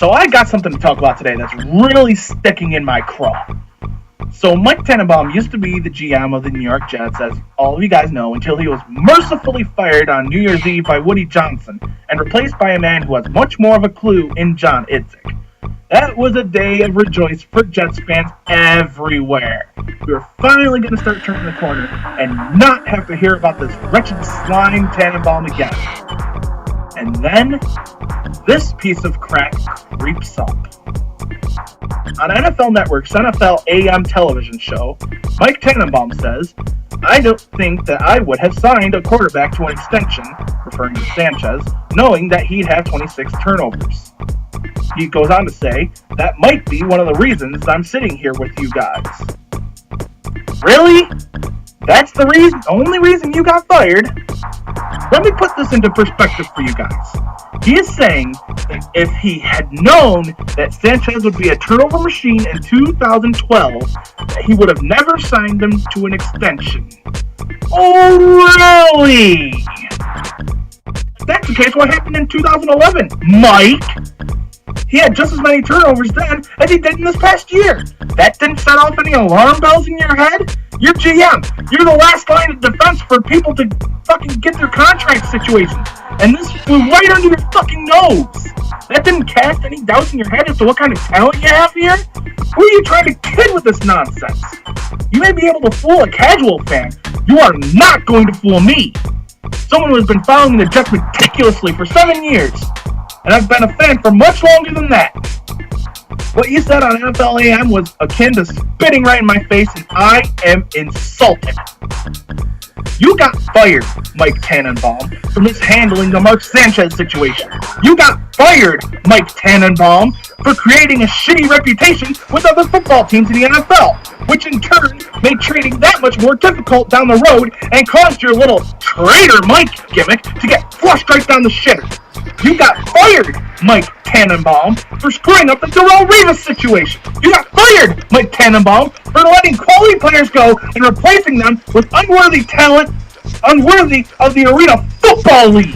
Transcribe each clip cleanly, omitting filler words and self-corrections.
So I got something to talk about today that's really sticking in my craw. So Mike Tannenbaum used to be the GM of the New York Jets, as all of you guys know, until he was mercifully fired on New Year's Eve by Woody Johnson and replaced by a man who has much more of a clue in John Idzik. That was a day of rejoice for Jets fans everywhere. We were finally going to start turning the corner and not have to hear about this wretched slime Tannenbaum again. And then, this piece of crap creeps up. On NFL Network's NFL AM television show, Mike Tannenbaum says, "I don't think that I would have signed a quarterback to an extension," referring to Sanchez, knowing that he'd have 26 turnovers. He goes on to say, "That might be one of the reasons I'm sitting here with you guys." Really? That's the only reason you got fired? Let me put this into perspective for you guys. He is saying that if he had known that Sanchez would be a turnover machine in 2012, that he would have never signed him to an extension. Oh, really? If that's the case, what happened in 2011, Mike? He had just as many turnovers then as he did in this past year. That didn't set off any alarm bells in your head? You're GM. You're the last line of defense for people to fucking get their contract situations. And this flew right under your fucking nose. That didn't cast any doubts in your head as to what kind of talent you have here? Who are you trying to kid with this nonsense? You may be able to fool a casual fan. You are not going to fool me. Someone who has been following the Jets meticulously for 7 years. And I've been a fan for much longer than that. What you said on NFL AM was akin to spitting right in my face, and I am insulted. You got fired, Mike Tannenbaum, for mishandling the Mark Sanchez situation. You got fired, Mike Tannenbaum, for creating a shitty reputation with other football teams in the NFL, which in turn made trading that much more difficult down the road and caused your little traitor Mike gimmick to get flushed right down the shitter. You got fired, Mike Tannenbaum, for screwing up the Darrelle Revis situation. You got fired, Mike Tannenbaum, for letting quality players go and replacing them with unworthy talent, unworthy of the Arena Football League.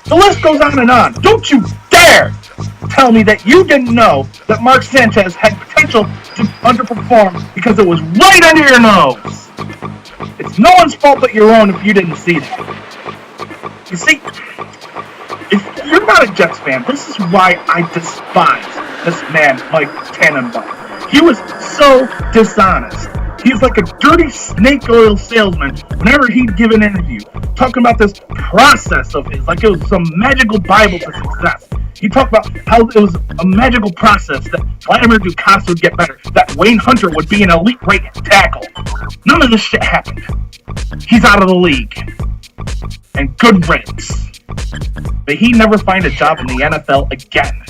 The list goes on and on. Don't you dare tell me that you didn't know that Mark Sanchez had potential to underperform because it was right under your nose. It's no one's fault but your own if you didn't see that. You see, if you're not a Jets fan, this is why I despise this man, Mike Tannenbaum. He was so dishonest. He's like a dirty snake oil salesman whenever he'd give an interview, talking about this process of his, like it was some magical Bible to success. He talked about how it was a magical process that Vladimir Dukas would get better, that Wayne Hunter would be an elite right tackle. None of this shit happened. He's out of the league. And good riddance. May he never find a job in the NFL again.